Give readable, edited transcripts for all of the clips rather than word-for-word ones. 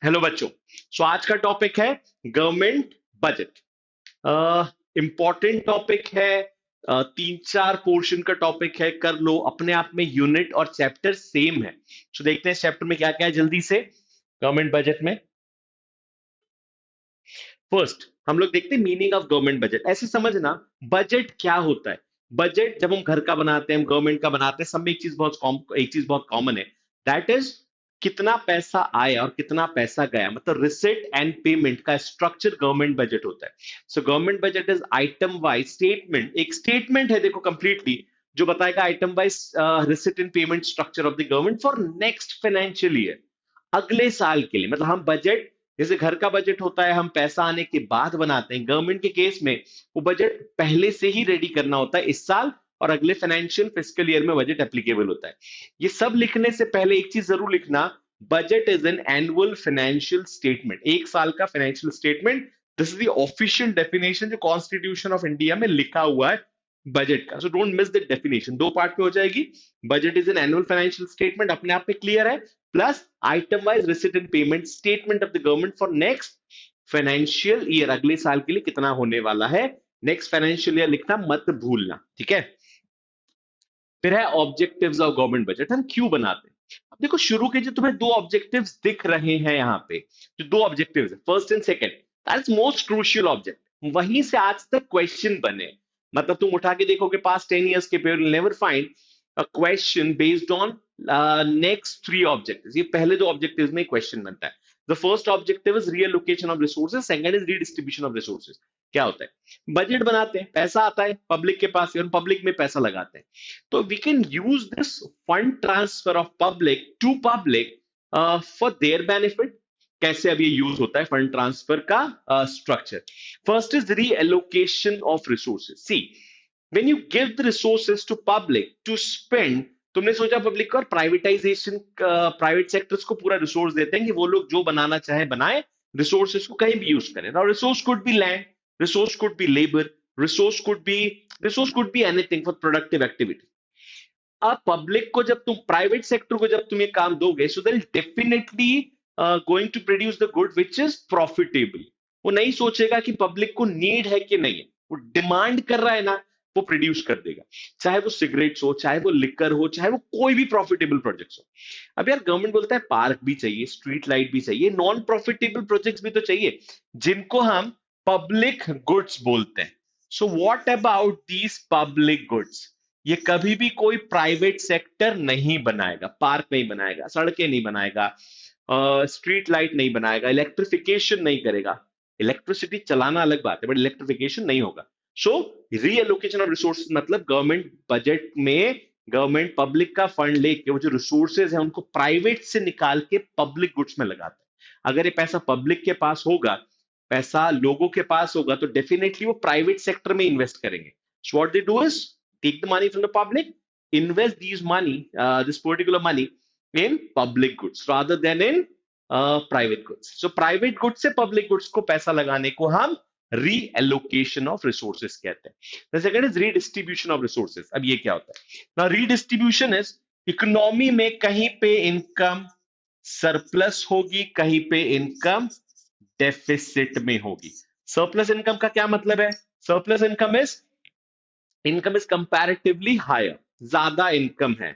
Hello बच्चों। आज का टॉपिक है गवर्नमेंट बजट। इंपॉर्टेंट टॉपिक है। तीन चार पोर्शन का टॉपिक है, कर लो अपने आप में। यूनिट और चैप्टर सेम है। देखते हैं चैप्टर में क्या क्या है जल्दी से। गवर्नमेंट बजट में फर्स्ट हम लोग देखते हैं मीनिंग ऑफ गवर्नमेंट बजट। ऐसे समझना, बजट क्या होता है। बजट जब हम घर का बनाते हैं, हम गवर्नमेंट का बनाते हैं, सब में एक चीज बहुत कॉमन है। दैट इज कितना पैसा आया और कितना पैसा गया, मतलब रिसिट एंड पेमेंट का स्ट्रक्चर गवर्नमेंट बजट होता है। Government budget is item wise statement. एक स्टेटमेंट है, देखो कंप्लीटली, जो बताएगा item wise receipt and payment structure of the government for next financial year, अगले साल के लिए। मतलब हम बजट, जैसे घर का बजट होता है हम पैसा आने के बाद बनाते हैं, गवर्नमेंट के केस में वो बजट पहले से ही रेडी करना होता है इस साल, और अगले फाइनेंशियल फिस्कल ईयर में बजट एप्लीकेबल होता है। ये सब लिखने से पहले एक चीज जरूर लिखना, budget is an annual financial statement, एक साल का financial statement. This is the official definition जो कॉन्स्टिट्यूशन ऑफ इंडिया में लिखा हुआ है बजट का। So don't miss the definition, दो पार्ट में हो जाएगी। Budget is an annual financial statement, अपने आप में क्लियर है, plus item wise receipt and payment statement of the government for next financial year, अगले साल के लिए कितना होने वाला है। नेक्स्ट फाइनेंशियल ईयर लिखना मत भूलना, ठीक है। फिर है ऑब्जेक्टिव्स ऑफ गवर्नमेंट बजट, हम क्यों बनाते हैं। अब देखो शुरू के जो तुम्हें दो ऑब्जेक्टिव्स दिख रहे हैं यहाँ पे, जो दो ऑब्जेक्टिव्स है first and second, that is most crucial object. वहीं से आज तक क्वेश्चन बने। मतलब तुम उठा के देखोगे पास्ट 10 years के paper, never find a question based on next three objectives. ये पहले दो ऑब्जेक्टिव्स में क्वेश्चन बनता है। The first objective is reallocation of resources, second is redistribution of resources. क्या होता है, बजट बनाते हैं, पैसा आता है पब्लिक के पास, और पब्लिक में पैसा लगाते हैं। तो we can use this fund transfer of public to public for their benefit. कैसे अब ये यूज होता है फंड ट्रांसफर का structure. First is reallocation of resources. See, when you give the resources to public to spend, तुमने सोचा public को, और प्राइवेटाइजेशन, प्राइवेट सेक्टर्स को पूरा रिसोर्स देते हैं कि वो लोग जो बनाना चाहे बनाए, रिसोर्सेज को कहीं भी यूज करें। Now resource could be land, resource could be labour, resource could be resource could be anything for productive activity. अब पब्लिक को जब तुम, प्राइवेट सेक्टर को जब तुम ये काम दोगे, so they definitely going to produce the good which is profitable. वो नहीं सोचेगा कि पब्लिक को नीड है कि नहीं है, वो डिमांड कर रहा है ना, वो प्रोड्यूस कर देगा। चाहे वो सिगरेट्स हो, चाहे वो लिकर हो, चाहे वो कोई भी प्रॉफिटेबल प्रोजेक्ट्स हो। अब यार गवर्नमेंट बोलता है पार्क भी चाहिए, स्ट्रीट लाइट भी चाहिए, नॉन प्रॉफिटेबल प्रोजेक्ट्स भी तो चाहिए, जिनको हम पब्लिक गुड्स बोलते हैं। So what about these public goods, ये कभी भी कोई प्राइवेट सेक्टर नहीं बनाएगा। पार्क नहीं बनाएगा, सड़कें नहीं बनाएगा, स्ट्रीट लाइट नहीं बनाएगा, इलेक्ट्रिफिकेशन नहीं करेगा। इलेक्ट्रिसिटी चलाना अलग बात है, बट इलेक्ट्रिफिकेशन नहीं होगा। सो रीएलोकेशन ऑफ रिसोर्सेज मतलब गवर्नमेंट बजट में गवर्नमेंट पब्लिक का फंड लेके वो जो रिसोर्सेज है उनको प्राइवेट से निकाल के पब्लिक गुड्स में लगाता है। अगर ये पैसा पब्लिक के पास होगा, पैसा लोगों के पास होगा, तो डेफिनेटली वो प्राइवेट सेक्टर में इन्वेस्ट करेंगे। So what they do is take the money from the public, invest this particular money in public goods rather than in private goods. So private goods से public goods को पैसा लगाने को हम reallocation of resources कहते हैं. The second is redistribution of resources. अब ये क्या होता है? Now redistribution is इकोनॉमी में कहीं पे इनकम सरप्लस होगी, कहीं पे इनकम डेफिसिट में होगी। सरप्लस इनकम का क्या मतलब है? Surplus income is comparatively higher, ज्यादा इनकम है,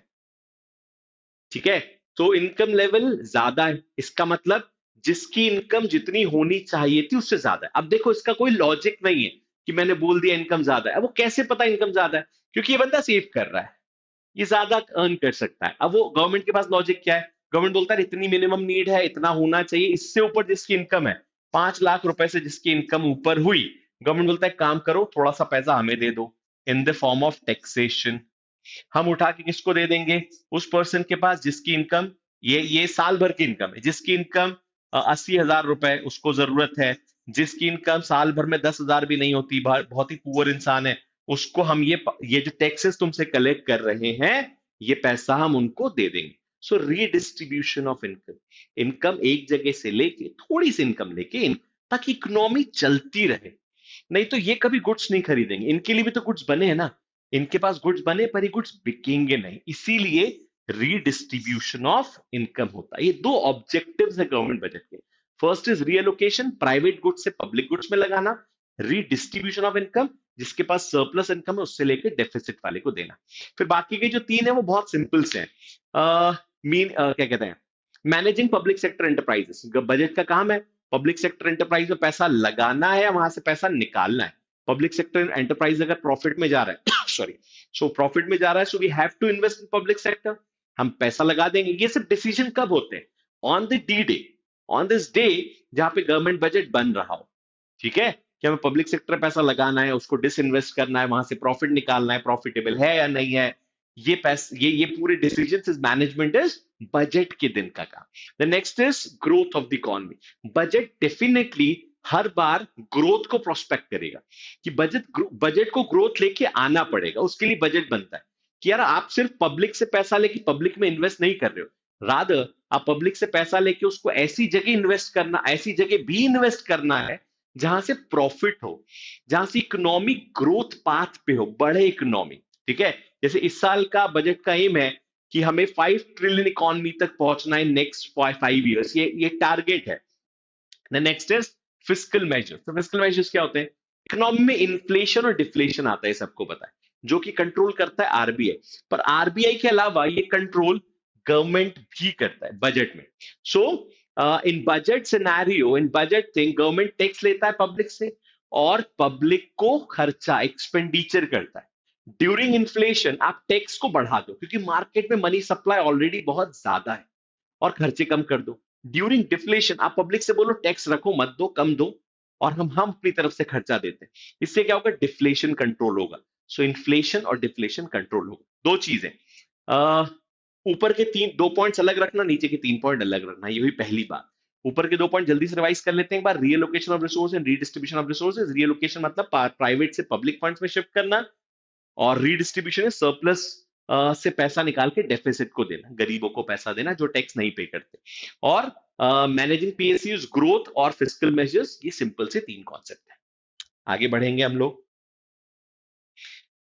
ठीक है। तो इनकम लेवल ज्यादा है, इसका मतलब जिसकी इनकम जितनी होनी चाहिए थी उससे ज्यादा है। अब देखो इसका कोई लॉजिक नहीं है कि मैंने बोल दिया इनकम ज्यादा है। अब वो कैसे पता इनकम ज्यादा है? क्योंकि ये बंदा सेव कर रहा है, ये ज्यादा अर्न कर सकता है। अब वो गवर्नमेंट के पास लॉजिक क्या है? गवर्नमेंट बोलता है इतनी मिनिमम नीड है, इतना होना चाहिए, इससे ऊपर जिसकी इनकम है 5 लाख रुपए से जिसकी इनकम ऊपर हुई, गवर्नमेंट बोलता है काम करो, थोड़ा सा पैसा हमें दे दो in the form of taxation. हम उठा के किसको दे देंगे? उस पर्सन के पास जिसकी इनकम, ये साल भर की इनकम है, जिसकी इनकम 80,000 रुपए उसको जरूरत है, जिसकी इनकम साल भर में 10,000 भी नहीं होती, बहुत ही पुअर इंसान है, उसको हम ये जो टैक्सेस तुमसे कलेक्ट कर रहे हैं, ये पैसा हम उनको दे देंगे। सो रीडिस्ट्रीब्यूशन ऑफ इनकम, इनकम एक जगह से लेके, थोड़ी सी इनकम लेके ताकि इकोनॉमी चलती रहे। नहीं तो ये कभी गुड्स नहीं खरीदेंगे, इनके लिए भी तो गुड्स बने हैं ना, इनके पास गुड्स बने पर ये गुड्स बिकेंगे नहीं, इसीलिए रीडिस्ट्रीब्यूशन ऑफ इनकम होता है। ये दो ऑब्जेक्टिव्स है गवर्नमेंट बजट के। First is reallocation, private goods से पब्लिक गुड्स में लगाना, रीडिस्ट्रीब्यूशन ऑफ इनकम, जिसके पास सरप्लस इनकम है उससे लेकर डेफिसिट वाले को देना। फिर बाकी के जो तीन है वो बहुत सिंपल से हैं। क्या कहते हैं, managing public sector enterprises, budget का काम है पब्लिक सेक्टर एंटरप्राइज में पैसा लगाना है, वहां से पैसा निकालना है। पब्लिक सेक्टर एंटरप्राइज अगर प्रॉफिट में जा रहा है सॉरी, सो प्रॉफिट में जा रहा है, so we have to invest in public sector, हम पैसा लगा देंगे। ये सब डिसीजन कब होते हैं? On the D day, on this day जहां पे गवर्नमेंट बजट बन रहा हो, ठीक है, कि हमें पब्लिक सेक्टर में पैसा लगाना है, उसको डिसइन्वेस्ट करना है, वहां से प्रॉफिट निकालना है, प्रॉफिटेबल है या नहीं है, ये पैसे, ये पूरे decision is management is budget के दिन का काम। The next is growth of the economy. Budget definitely her bar growth को प्रोस्पेक्ट करेगा कि बजट को ग्रोथ लेके आना पड़ेगा, उसके लिए बजट बनता है कि यार आप सिर्फ पब्लिक से पैसा लेके पब्लिक में इन्वेस्ट नहीं कर रहे हो, रादर आप पब्लिक से पैसा लेके उसको ऐसी जगह इन्वेस्ट करना, ऐसी जगह भी इन्वेस्ट करना है जहां से प्रॉफिट हो, जहां से इकोनॉमिक ग्रोथ पाथ पे हो, बढ़े इकोनॉमी। ठीक है, जैसे इस साल का बजट का एम है कि हमें 5 ट्रिलियन इकोनॉमी तक पहुंचना है नेक्स्ट 5 इयर्स, ये टारगेट है। Next is fiscal measures. तो फिस्कल मेजर्स क्या होते हैं? इकोनॉमी में इन्फ्लेशन और डिफ्लेशन आता है, सबको पता है, जो कि कंट्रोल करता है आरबीआई। पर आरबीआई के अलावा ये कंट्रोल गवर्नमेंट भी करता है बजट में। सो इन बजट सिनेरियो, इन बजट थिंग, गवर्नमेंट टैक्स लेता है पब्लिक से और पब्लिक को खर्चा एक्सपेंडिचर करता है। ड्यूरिंग इन्फ्लेशन आप टैक्स को बढ़ा दो क्योंकि मार्केट में मनी सप्लाई ऑलरेडी बहुत ज्यादा है और खर्चे कम कर दो। ड्यूरिंग डिफ्लेशन आप पब्लिक से बोलो टैक्स रखो मत दो, कम दो, और हम अपनी तरफ से खर्चा देते हैं। इससे क्या होगा? डिफ्लेशन कंट्रोल होगा। सो इन्फ्लेशन और डिफ्लेशन कंट्रोल होगा। दो चीजें, ऊपर के 2 पॉइंट्स अलग रखना, नीचे के 3 पॉइंट अलग रखना, ये हुई पहली बात। ऊपर के 2 पॉइंट जल्दी से रिवाइज कर लेते हैं एक बार। Reallocation of resource and redistribution of resources. Reallocation मतलब प्राइवेट से पब्लिक फंड्स में शिफ्ट करना, और रीडिस्ट्रीब्यूशन है सरप्लस से पैसा निकाल के डेफिसिट को देना, गरीबों को पैसा देना जो टैक्स नहीं पे करते। और मैनेजिंग पीएसयूज, ग्रोथ और फिस्कल मेजर्स, ये सिंपल से 3 कॉन्सेप्ट है। आगे बढ़ेंगे हम लोग।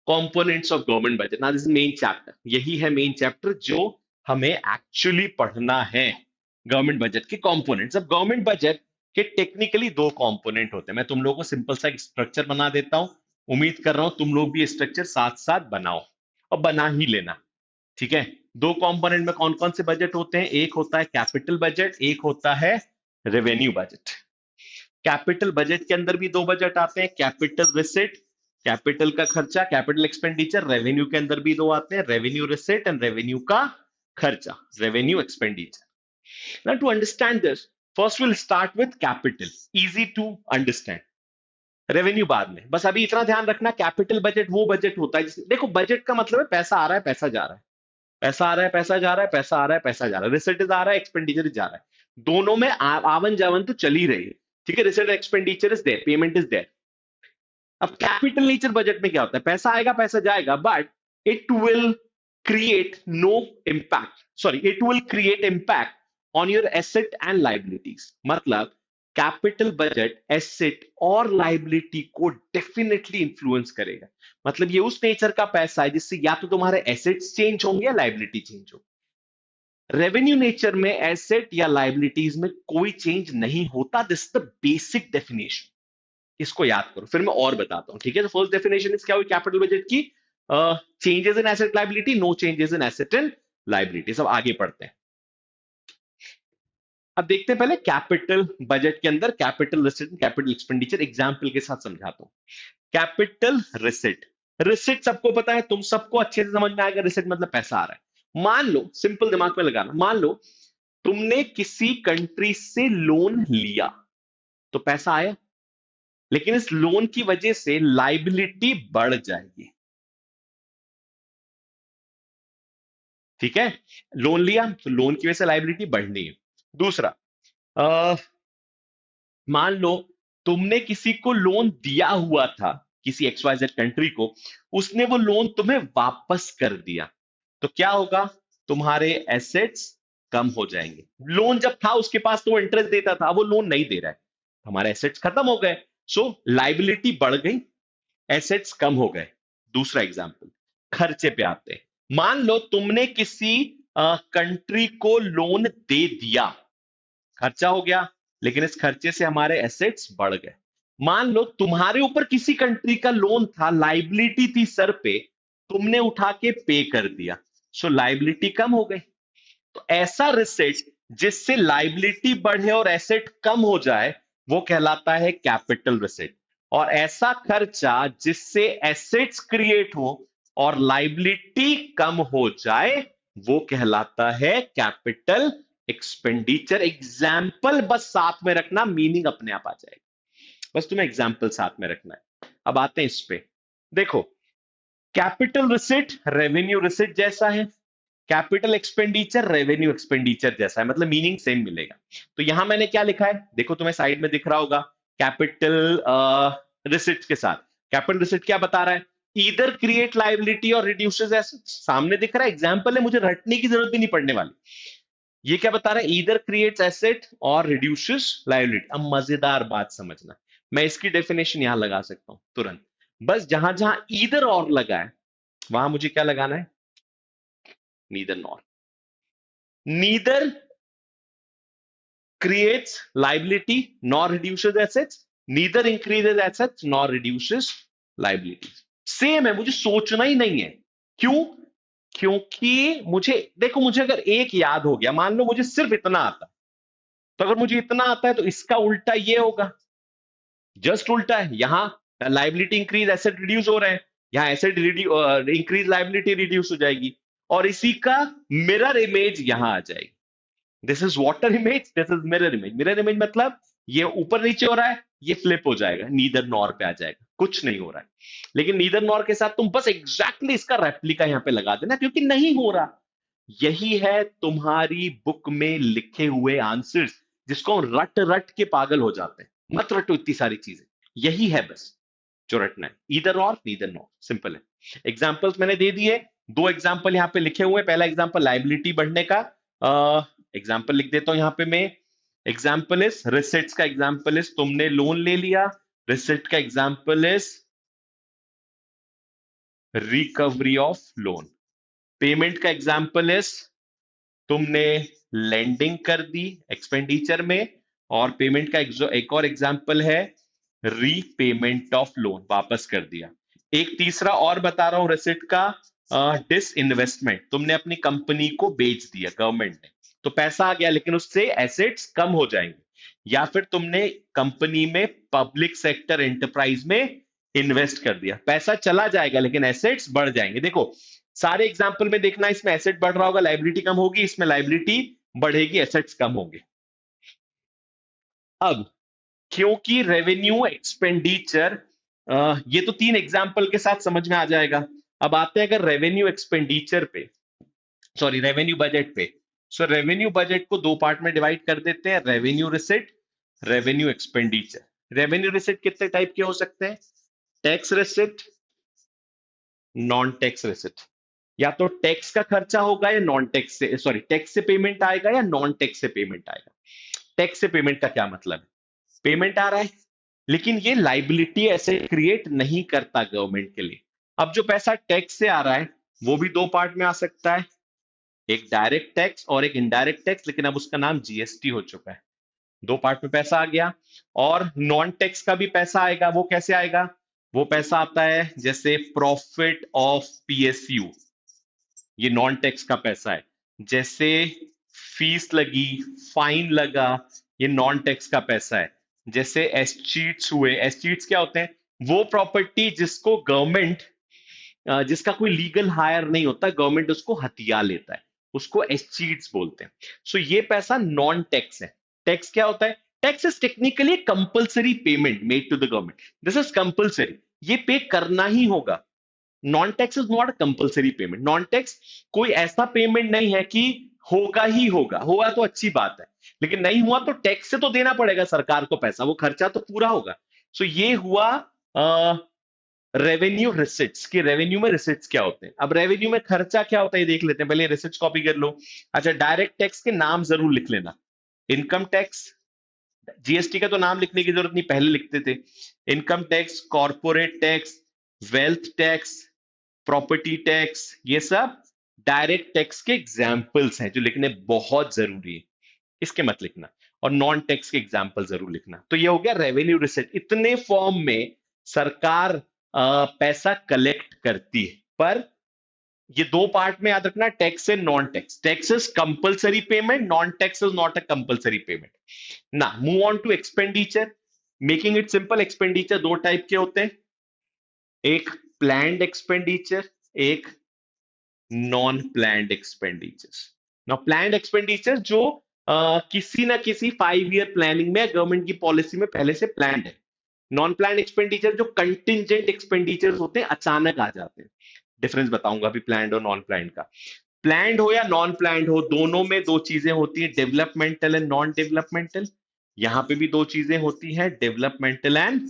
कंपोनेंट्स ऑफ गवर्नमेंट बजट, ना दिस इज मेन चैप्टर, यही है मेन चैप्टर जो हमें एक्चुअली पढ़ना है। गवर्नमेंट बजट के कंपोनेंट्स। अब गवर्नमेंट बजट के टेक्निकली 2 कंपोनेंट होते हैं। मैं तुम लोगों को सिंपल सा एक स्ट्रक्चर बना देता हूं, उम्मीद कर रहा हूं तुम लोग भी स्ट्रक्चर साथ साथ बनाओ और बना ही लेना। ठीक है, 2 कंपोनेंट में कौन कौन से बजट होते हैं? एक होता है कैपिटल बजट, एक होता है रेवेन्यू बजट। कैपिटल बजट के अंदर भी 2 बजट आते हैं, कैपिटल रिसिट, कैपिटल का खर्चा, कैपिटल एक्सपेंडिचर। रेवेन्यू के अंदर भी 2 आते हैं, रेवेन्यू रिसिट एंड रेवेन्यू का खर्चा, revenue expenditure. Now to understand this, first we'll start with capital, easy to understand. Revenue बाद में, बस अभी इतना ध्यान रखना, कैपिटल बजट वो बजट होता है जिसमें, देखो बजट का मतलब है पैसा आ रहा है पैसा जा रहा है, पैसा आ रहा है पैसा जा रहा है, पैसा आ रहा है पैसा जा रहा है, रिसिट आ रहा है एक्सपेंडिचर जा रहा है, दोनों में आवन जावन तो चल ही रही है। ठीक है, receipt expenditure is there, payment is there. अब कैपिटल नेचर बजट में क्या होता है? पैसा आएगा पैसा जाएगा, but it will create no impact, sorry it will create impact on your asset and liabilities. मतलब कैपिटल बजट एसेट और लाइबिलिटी को डेफिनेटली इंफ्लुएंस करेगा। मतलब ये उस नेचर का पैसा है जिससे या तो तुम्हारे एसेट्स चेंज होंगे या लाइबिलिटी चेंज होगी। रेवेन्यू नेचर में एसेट या लाइबिलिटीज में कोई चेंज नहीं होता। दिस द बेसिक डेफिनेशन, इसको याद करो, फिर मैं और बताता हूं। ठीक है, तो फर्स्ट डेफिनेशन इज क्या हुई कैपिटल बजट की? Changes in asset liability, no changes in asset and liability. सब आगे पढ़ते हैं। अब देखते हैं पहले कैपिटल बजट के अंदर capital receipt, capital expenditure, example के साथ समझाता हूं। कैपिटल रिसिट, रिसिट सबको पता है, तुम सबको अच्छे से समझ में आएगा। रिसिट मतलब पैसा आ रहा है। मान लो, सिंपल दिमाग में लगाना, मान लो तुमने किसी कंट्री से लोन लिया तो पैसा आया, लेकिन इस लोन की वजह से लाइबिलिटी बढ़ जाएगी। ठीक है, लोन लिया तो लोन की वजह से लाइबिलिटी बढ़नी है। दूसरा, मान लो तुमने किसी को लोन दिया हुआ था, किसी एक्सवाइजेड कंट्री को, उसने वो लोन तुम्हें वापस कर दिया, तो क्या होगा? तुम्हारे एसेट्स कम हो जाएंगे। लोन जब था उसके पास तो वो इंटरेस्ट देता था, वो लोन नहीं दे रहा है, हमारे एसेट्स खत्म हो गए। सो लाइबिलिटी बढ़ गई, एसेट्स कम हो गए। दूसरा एग्जांपल, खर्चे पे आते हैं। मान लो तुमने किसी कंट्री को लोन दे दिया, खर्चा हो गया, लेकिन इस खर्चे से हमारे एसेट्स बढ़ गए। मान लो तुम्हारे ऊपर किसी कंट्री का लोन था, लाइबिलिटी थी सर पे, तुमने उठा के पे कर दिया, सो लाइबिलिटी कम हो गई। तो ऐसा रिसेट जिससे लाइबिलिटी बढ़े और एसेट कम हो जाए, वो कहलाता है कैपिटल रिसेट। और ऐसा खर्चा जिससे एसेट्स क्रिएट हो और लाइबिलिटी कम हो जाए, वो कहलाता है कैपिटल एक्सपेंडिचर। एग्जाम्पल बस साथ में रखना, मीनिंग अपने आप आ जाएगा, बस तुम्हें एग्जाम्पल साथ में रखना है। अब आते हैं इस पे। देखो, कैपिटल रिसिट रेवेन्यू रिसिट जैसा है, कैपिटल एक्सपेंडिचर रेवेन्यू एक्सपेंडिचर जैसा है, मतलब मीनिंग सेम मिलेगा। तो यहां मैंने क्या लिखा है, देखो तुम्हें साइड में दिख रहा होगा, कैपिटल रिसिट के साथ कैपिटल रिसिट क्या बता रहा है, ईदर क्रिएट लाइबिलिटी और रिड्यूसेस एसेट्स। सामने दिख रहा है, एग्जांपल है, मुझे रटने की जरूरत भी नहीं पड़ने वाली। ये क्या बता रहा है, ईदर क्रिएट्स एसेट और रिड्यूसेस लाइबिलिटी। अब मजेदार बात समझना, मैं इसकी डेफिनेशन यहां लगा सकता हूं तुरंत। बस जहां जहां ईदर और लगा है, वहां मुझे क्या लगाना है, neither nor. Neither creates liability nor reduces assets, neither increases assets nor reduces liability। Same है, मुझे सोचना ही नहीं है। क्यों? क्योंकि मुझे, देखो, मुझे अगर एक याद हो गया, मान लो मुझे सिर्फ इतना आता, तो अगर मुझे इतना आता है तो इसका उल्टा ये होगा, जस्ट उल्टा है। यहां लाइबिलिटी इंक्रीज एसेट रिड्यूस हो रहे हैं, यहां एसेट इंक्रीज लाइबिलिटी रिड्यूस हो जाएगी, और इसी का मिरर इमेज यहां आ जाएगी। This is water image, this is mirror image. Mirror image मतलब ये ऊपर नीचे हो रहा है, ये फ्लिप हो जाएगा, नीदर नॉर पे आ जाएगा, कुछ नहीं हो रहा है। लेकिन नीदर नॉर के साथ तुम बस एग्जैक्टली इसका रेप्लिका यहां पे लगा देना, क्योंकि नहीं हो रहा। यही है तुम्हारी बुक में लिखे हुए आंसर्स, जिसको हम रट रट के पागल हो जाते हैं। मत रटो इतनी सारी चीजें, यही है बस जो रटना है, ईदर और नीदर नॉर, सिंपल है। एग्जाम्पल्स मैंने दे दिए, दो एग्जाम्पल यहां पे लिखे हुए हैं। पहला एग्जाम्पल लाइबिलिटी बढ़ने का, एग्जाम्पल लिख देता हूं यहां पे मैं। एग्जाम्पल इज रिसिट्स का, एग्जाम्पल इज तुमने लोन ले लिया, रिसिट का example is recovery of loan. Payment का एग्जाम्पल इज तुमने लेंडिंग कर दी एक्सपेंडिचर में, और पेमेंट का एक और एग्जाम्पल है रीपेमेंट ऑफ लोन, वापस कर दिया। एक तीसरा और बता रहा हूं रिसिट का, डिस इन्वेस्टमेंट, तुमने अपनी कंपनी को बेच दिया गवर्नमेंट ने, तो पैसा आ गया लेकिन उससे एसेट्स कम हो जाएंगे। या फिर तुमने कंपनी में पब्लिक सेक्टर एंटरप्राइज में इन्वेस्ट कर दिया, पैसा चला जाएगा लेकिन एसेट्स बढ़ जाएंगे। देखो, सारे एग्जाम्पल में देखना, इसमें एसेट बढ़ रहा होगा, लाइबिलिटी कम होगी, इसमें लाइबिलिटी बढ़ेगी, एसेट्स कम होंगे। अब क्योंकि रेवेन्यू एक्सपेंडिचर, ये तो तीन एग्जाम्पल के साथ समझ में आ जाएगा। अब आते हैं अगर रेवेन्यू एक्सपेंडिचर पे, सॉरी रेवेन्यू बजट पे। सो रेवेन्यू बजट को दो पार्ट में डिवाइड कर देते हैं, revenue receipt, revenue expenditure. Revenue receipt कितने टाइप के हो सकते हैं, tax receipt, non tax receipt. या तो टैक्स का खर्चा होगा या नॉन टैक्स से, सॉरी टैक्स से पेमेंट आएगा या नॉन टैक्स से पेमेंट आएगा। टैक्स से पेमेंट का क्या मतलब है, पेमेंट आ रहा है लेकिन ये लाइबिलिटी ऐसे क्रिएट नहीं करता गवर्नमेंट के लिए। अब जो पैसा टैक्स से आ रहा है वो भी दो पार्ट में आ सकता है, एक डायरेक्ट टैक्स और एक इनडायरेक्ट टैक्स, लेकिन अब उसका नाम जीएसटी हो चुका है। दो पार्ट में पैसा आ गया। और नॉन टैक्स का भी पैसा आएगा, वो कैसे आएगा, वो पैसा आता है जैसे प्रॉफिट ऑफ पीएसयू, ये नॉन टैक्स का पैसा है। जैसे फीस लगी, फाइन लगा, ये नॉन टैक्स का पैसा है। जैसे एस्चीट्स हुए, एस्चीट्स क्या होते हैं, वो प्रॉपर्टी जिसको गवर्नमेंट, जिसका कोई लीगल हायर नहीं होता, गवर्नमेंट उसको हथिया लेता है, उसको एस्चीट्स बोलते हैं। सो ये पैसा नॉन टैक्स है। टैक्स क्या होता है, tax is technically compulsory payment made to the government, this is compulsory, ये पे करना ही होगा। Non tax is not compulsory payment. Non tax कोई ऐसा पेमेंट नहीं है कि होगा ही होगा, हुआ तो अच्छी बात है, लेकिन नहीं हुआ तो टैक्स से तो देना पड़ेगा सरकार को पैसा, वो खर्चा तो पूरा होगा। सो ये हुआ रेवेन्यू रिसिट्स, की रेवेन्यू में रिसिट्स क्या होते हैं। अब रेवेन्यू में खर्चा क्या होता है ये देख लेते हैं, पहले रिसिट्स कॉपी कर लो। अच्छा, डायरेक्ट टैक्स के नाम जरूर लिख लेना, इनकम टैक्स, जीएसटी का तो नाम लिखने की जरूरत नहीं, पहले लिखते थे। Income tax, corporate tax, wealth tax, property tax, ये सब डायरेक्ट टैक्स के एग्जाम्पल्स हैं जो लिखने बहुत जरूरी है, इसके मत लिखना। और नॉन टैक्स के एग्जाम्पल जरूर लिखना। तो ये हो गया रेवेन्यू रिसेट। इतने फॉर्म में सरकार पैसा कलेक्ट करती है, पर ये दो पार्ट में याद रखना, tax and non tax. Tax is compulsory payment, non tax is not a compulsory payment. ना move on to expenditure. Making it simple, expenditure दो टाइप के होते हैं, एक प्लैंड एक्सपेंडिचर, एक non planned expenditures. Now planned expenditure जो किसी ना किसी 5 ईयर प्लानिंग में गवर्नमेंट की पॉलिसी में पहले से प्लान है। नॉन प्लान एक्सपेंडिचर जो कंटिजेंट एक्सपेंडिचर होते हैं, अचानक आ जाते हैं। डिफरेंस बताऊंगा अभी प्लान और नॉन प्लान का। प्लान्ड हो या नॉन प्लान्ड हो, दोनों में दो चीजें होती है, डेवलपमेंटल एंड नॉन डेवलपमेंटल। यहां पे भी दो चीजें होती हैं, डेवलपमेंटल एंड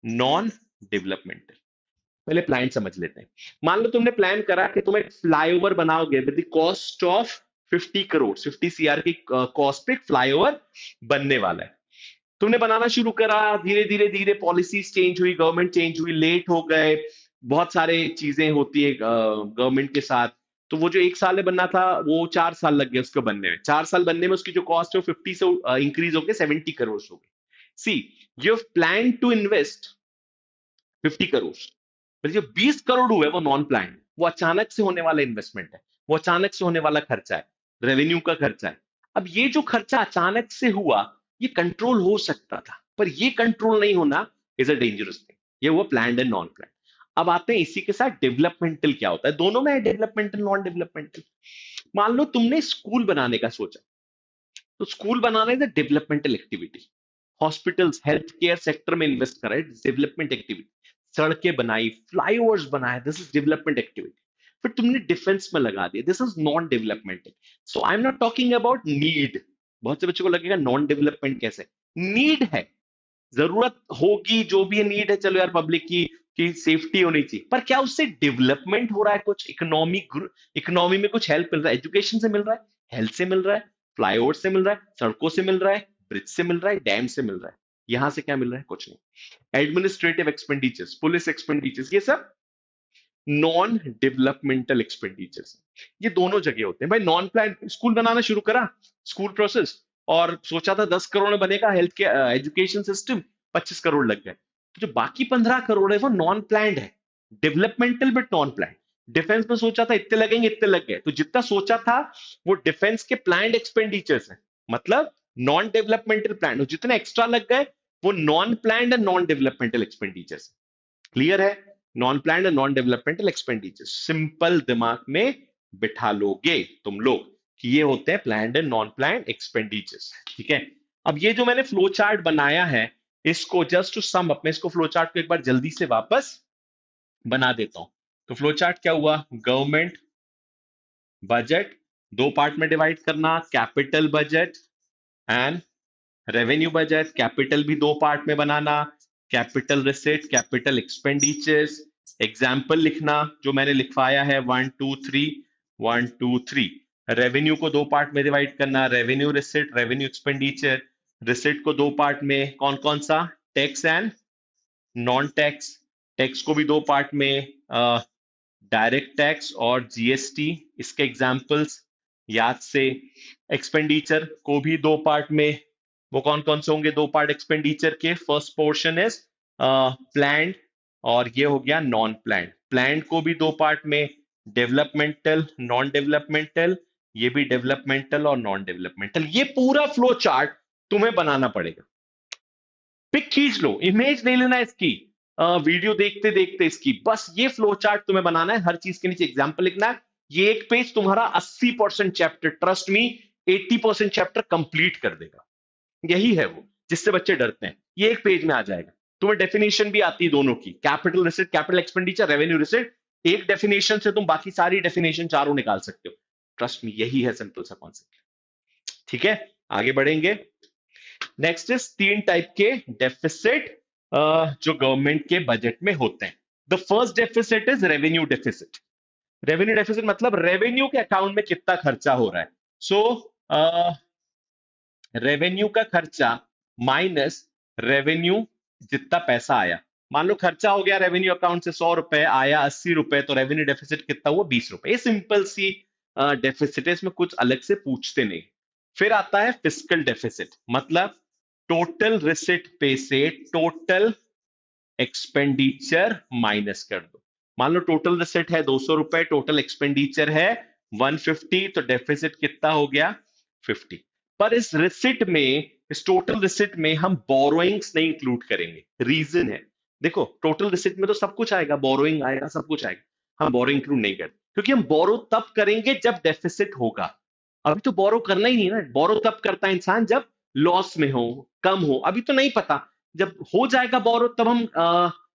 नॉन डेवलपमेंटल। पहले प्लान समझ लेते हैं। मान लो तुमने प्लान करा कि तुम एक फ्लाईओवर बनाओगे with the cost of 50 crore, 50 CR की कॉस्ट पे एक फ्लाईओवर बनने वाला है। तुमने बनाना शुरू करा, धीरे धीरे धीरे पॉलिसीज चेंज हुई, गवर्नमेंट चेंज हुई, लेट हो गए, बहुत सारे चीजें होती है गवर्नमेंट के साथ। तो वो जो 1 साल में बनना था वो 4 साल लग गए उसको बनने में। 4 साल बनने में उसकी जो कॉस्ट है वो 50 से इंक्रीज होकर 70 करोड़ हो गई। See, you plan to invest 50 crore, पर जो 20 करोड़ हुए वो नॉन प्लान, वो अचानक से होने वाला इन्वेस्टमेंट है, वो अचानक से होने वाला खर्चा है, रेवेन्यू का खर्चा है। अब ये जो खर्चा अचानक से हुआ, ये कंट्रोल हो सकता था, पर ये कंट्रोल नहीं होना इज अ डेंजरस थिंग। ये हुआ प्लान एंड नॉन प्लान। अब आते हैं इसी के साथ डेवलपमेंटल क्या होता है, दोनों में है डेवलपमेंटल नॉन डेवलपमेंटल। मान लो तुमने स्कूल बनाने का सोचा, तो school banana is a developmental activity. Hospitals, health care sector में इन्वेस्ट करा है, डेवलपमेंट एक्टिविटी। सड़कें बनाई, फ्लाईओवर्स बनाए, दिस इज डेवलपमेंट एक्टिविटी। फिर तुमने डिफेंस में लगा दिया, this is non developmental. So I am not talking about need. बहुत से बच्चों को लगेगा नॉन डेवलपमेंट कैसे, नीड है, जरूरत होगी, जो भी नीड है, चलो यार पब्लिक की सेफ्टी होनी चाहिए, पर क्या उससे डेवलपमेंट हो रहा है, कुछ इकोनॉमी में कुछ हेल्प मिल रहा है, एजुकेशन से मिल रहा है, हेल्थ से मिल रहा है, फ्लाईओवर से मिल रहा है, सड़कों से मिल रहा है, ब्रिज से मिल रहा है, डैम से मिल रहा है। यहां से क्या मिल रहा है, कुछ नहीं। एडमिनिस्ट्रेटिव एक्सपेंडिचर्स, पुलिस एक्सपेंडिचर्स, ये सब नॉन डेवलपमेंटल एक्सपेंडिचर्स। ये दोनों जगह होते हैं भाई। नॉन प्लान, स्कूल बनाना शुरू करा, स्कूल प्रोसेस, और सोचा था 10 करोड़ में बनेगा हेल्थ के एजुकेशन सिस्टम, 25 करोड़ लग गए। तो जो बाकी 15 करोड़ है वो नॉन प्लान्ड है, developmental but non plan. Defence में सोचा था इतने लगेंगे, इतने लग गए। तो जितना सोचा था वो डिफेंस के प्लान्ड एक्सपेंडिचर्स है, मतलब नॉन डेवलपमेंटल प्लान। जितने एक्स्ट्रा लग गए वो non planned and non developmental expenditures. Clear है? Non planned and non developmental expenditure simple दिमाग में बिठा लोगे तुम लोग कि ये होते हैं planned and non planned expenditures. ठीक है? अब ये जो मैंने फ्लो चार्ट बनाया है, इसको जस्ट टू सम अप, मैं इसको फ्लो चार्ट को एक बार जल्दी से वापस बना देता हूं। तो फ्लो चार्ट क्या हुआ, गवर्नमेंट बजट दो पार्ट में डिवाइड करना, capital budget and revenue budget. Capital भी दो पार्ट में बनाना, capital receipt, capital expenditures. Example लिखना जो मैंने लिखवाया है, 1 2 3, 1 2 3। रेवेन्यू को दो पार्ट में डिवाइड करना, revenue receipt, revenue expenditure. Receipt को दो पार्ट में, कौन कौन सा, tax and non tax. Tax को भी दो पार्ट में, डायरेक्ट टैक्स और जीएसटी, इसके एग्जाम्पल्स याद से। एक्सपेंडिचर को भी दो पार्ट में, वो कौन कौन से होंगे दो पार्ट एक्सपेंडिचर के, फर्स्ट पोर्शन इज प्लान्ड और ये हो गया नॉन प्लान्ड। प्लान्ड को भी दो पार्ट में, डेवलपमेंटल नॉन डेवलपमेंटल, ये भी डेवलपमेंटल और नॉन डेवलपमेंटल। ये पूरा फ्लो चार्ट तुम्हें बनाना पड़ेगा। पिक खींच लो, इमेज ले लेना इसकी, वीडियो देखते देखते इसकी, बस ये फ्लो चार्ट तुम्हें बनाना है। हर चीज के नीचे एग्जाम्पल लिखना है। ये एक पेज तुम्हारा 80% chapter, trust me, 80% chapter complete कर देगा। यही है वो जिससे बच्चे डरते हैं। ये एक पेज में आ जाएगा। तुम्हें डेफिनेशन भी आती है दोनों की, capital receipt, capital expenditure, revenue receipt. एक डेफिनेशन से तुम बाकी सारी डेफिनेशन चारों निकाल सकते हो। ट्रस्ट मी, यही है सिंपल सा कॉन्सेप्ट। ठीक है, आगे बढ़ेंगे। नेक्स्ट इज तीन टाइप के डेफिसिट जो गवर्नमेंट के बजट में होते हैं। The first deficit is revenue deficit. Revenue deficit मतलब रेवेन्यू के अकाउंट में कितना खर्चा हो रहा है। सो रेवेन्यू का खर्चा माइनस रेवेन्यू जितना पैसा आया। मान लो खर्चा हो गया रेवेन्यू अकाउंट से 100 रुपए, आया 80 रुपए, तो रेवेन्यू डेफिसिट कितना हुआ, 20 रुपए। ये सिंपल सी डेफिसिट है, इसमें कुछ अलग से पूछते नहीं। फिर आता है फिस्कल डेफिसिट, मतलब टोटल रिसिट पे से टोटल एक्सपेंडिचर माइनस कर दो। मान लो टोटल रिसिट है 200 रुपए, टोटल एक्सपेंडिचर है 150, तो डेफिसिट कितना हो गया 50। पर इस रिसिट में, इस टोटल रिसिट में हम बोरोइंग्स नहीं इंक्लूड करेंगे। रीजन है, देखो टोटल रिसिट में तो सब कुछ आएगा, बोरोइंग आएगा, सब कुछ आएगा, हम बोरो इंक्लूड नहीं करते क्योंकि हम बोरो तब करेंगे जब डेफिसिट होगा। अभी तो बोरो करना ही नहीं ना, बोरो तब करता है इंसान जब लॉस में हो, कम हो, अभी तो नहीं पता। जब हो जाएगा बोरो तब हम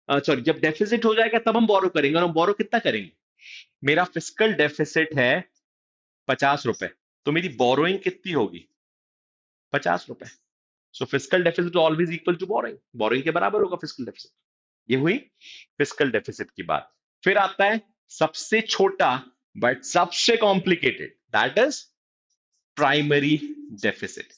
सॉरी, जब डेफिसिट हो जाएगा तब हम बोरो करेंगे। और हम बोरो कितना करेंगे? मेरा फिस्कल डेफिसिट है 50 रुपए, तो मेरी बोरोइंग कितनी होगी? 50 रुपए। So fiscal deficit always equal to borrowing, borrowing के बराबर होगा फिस्कल डेफिसिट। ये हुई फिस्कल डेफिसिट की बात। फिर आता है सबसे छोटा बट सबसे complicated, that is primary deficit.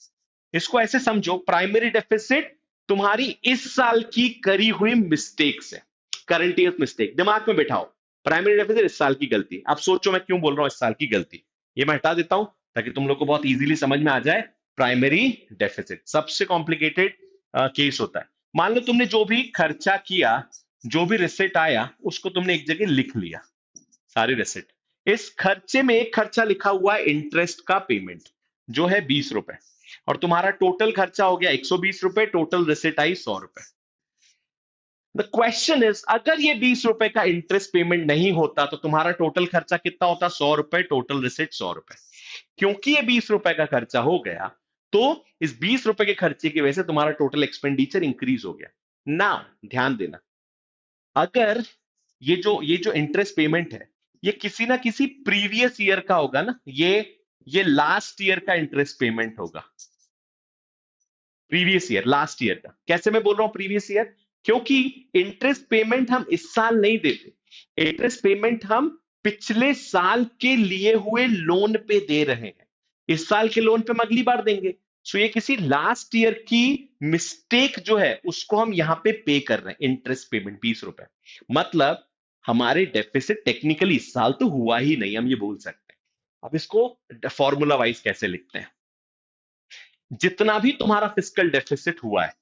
इसको ऐसे समझो, प्राइमरी डेफिसिट तुम्हारी इस साल की करी हुई मिस्टेक्स है, करंट ईयर मिस्टेक। दिमाग में बैठाओ, प्राइमरी डेफिसिट इस साल की गलती। अब सोचो मैं क्यों बोल रहा हूं इस साल की गलती, ये मैं हटा देता हूं ताकि तुम लोग को बहुत इजीली समझ में आ जाए। प्राइमरी डेफिसिट सबसे कॉम्प्लिकेटेड केस होता है। मान लो तुमने जो भी खर्चा किया, जो भी रिसिट आया, उसको तुमने एक जगह लिख लिया, सारे रिसिट। इस खर्चे में एक खर्चा लिखा हुआ है इंटरेस्ट का पेमेंट, जो है 20 रुपए, और तुम्हारा टोटल खर्चा हो गया 120 रुपए, टोटल रिसिट आई 100 रुपए। द क्वेश्चन इज, अगर ये 20 रुपए का इंटरेस्ट पेमेंट नहीं होता तो तुम्हारा टोटल खर्चा कितना होता? 100 रुपए, टोटल रिसिट 100 रुपए। क्योंकि ये 20 रुपए का खर्चा हो गया, तो इस 20 रुपए के खर्चे की वजह से तुम्हारा टोटल एक्सपेंडिचर इंक्रीज हो गया। ना, ध्यान देना, अगर ये जो इंटरेस्ट पेमेंट है, ये किसी ना किसी प्रीवियस ईयर का होगा ना, ये लास्ट ईयर का इंटरेस्ट पेमेंट होगा। प्रीवियस ईयर, लास्ट ईयर का। कैसे मैं बोल रहा हूं प्रीवियस ईयर? क्योंकि इंटरेस्ट पेमेंट हम इस साल नहीं देते, इंटरेस्ट पेमेंट हम पिछले साल के लिए हुए लोन पे दे रहे हैं। इस साल के लोन पे हम अगली बार देंगे। सो ये किसी लास्ट ईयर की मिस्टेक जो है उसको हम यहां पे पे कर रहे हैं, इंटरेस्ट पेमेंट 20 रुपए। मतलब हमारे डेफिसिट टेक्निकली इस साल तो हुआ ही नहीं, हम ये बोल सकते हैं। अब इसको फॉर्मूला वाइज कैसे लिखते हैं? जितना भी तुम्हारा फिस्कल डेफिसिट हुआ है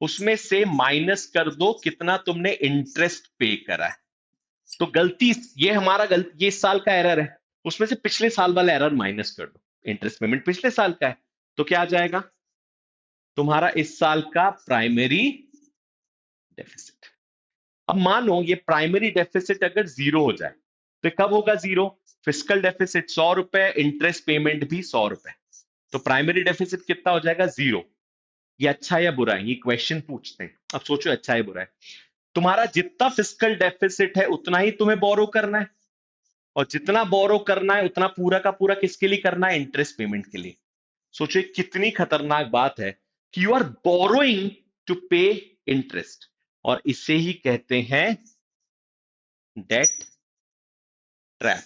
उसमें से माइनस कर दो कितना तुमने इंटरेस्ट पे करा है। तो गलती, ये हमारा गलती, ये इस साल का एरर है, उसमें से पिछले साल वाला एरर माइनस कर दो। इंटरेस्ट पेमेंट पिछले साल का है, तो क्या आ जाएगा तुम्हारा इस साल का प्राइमरी डेफिसिट। अब मानो ये प्राइमरी डेफिसिट अगर जीरो हो जाए, तो कब होगा जीरो? फिस्कल डेफिसिट 100 रुपए, इंटरेस्ट पेमेंट भी 100 रुपए, तो प्राइमरी डेफिसिट कितना हो जाएगा? जीरो। ये अच्छा है या बुरा है? ये क्वेश्चन पूछते हैं। अब सोचो अच्छा है बुरा है। तुम्हारा जितना फिस्कल डेफिसिट है उतना ही तुम्हें बोरो करना है, और जितना बोरो करना है उतना पूरा का पूरा किसके लिए करना है? इंटरेस्ट पेमेंट के लिए। सोचो कितनी खतरनाक बात है कि यू आर बोरोइंग टू पे इंटरेस्ट, और इसे ही कहते हैं debt trap.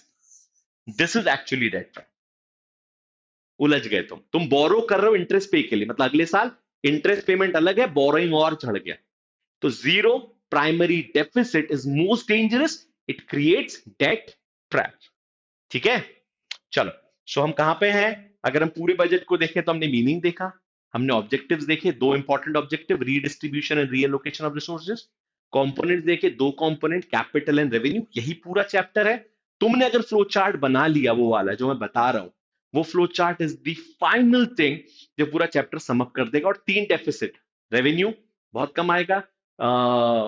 This is actually debt trap. उलझ गए तुम बोरो कर रहे हो इंटरेस्ट पे के लिए, मतलब अगले साल इंटरेस्ट पेमेंट अलग है, बोरोइंग और चढ़ गया। तो zero primary deficit is most dangerous, it creates debt trap. ठीक है, चलो। सो हम कहां पे हैं? अगर हम पूरे बजट को देखें तो हमने मीनिंग देखा, हमने ऑब्जेक्टिव्स देखे, दो important objective, redistribution and reallocation of resources. Components देखे, दो कंपोनेंट, कैपिटल एंड रेवेन्यू, यही पूरा चैप्टर है। तुमने अगर फ्लो चार्ट बना लिया, वो वाला जो मैं बता रहा हूं, वो flow chart is the final thing जो पूरा चैप्टर समअप कर देगा। और तीन डेफिसिट, रेवेन्यू बहुत कम आएगा,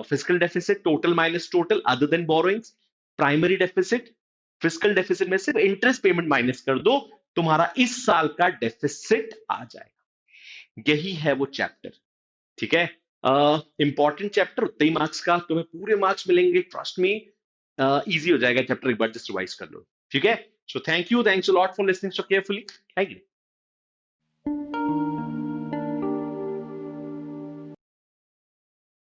physical deficit total minus total other than borrowings, primary deficit, physical deficit में सिर्फ इंटरेस्ट पेमेंट माइनस कर दो, तुम्हारा इस साल का डेफिसिट आ जाएगा। यही है वो चैप्टर। ठीक है, इंपॉर्टेंट चैप्टर, उतने ही मार्क्स का, तुम्हें पूरे मार्क्स मिलेंगे, ट्रस्ट मी। इजी हो जाएगा चैप्टर, एक बार जस्ट रिवाइज कर लो। ठीक है, so thank you, thanks a lot for listening so carefully. Thank you.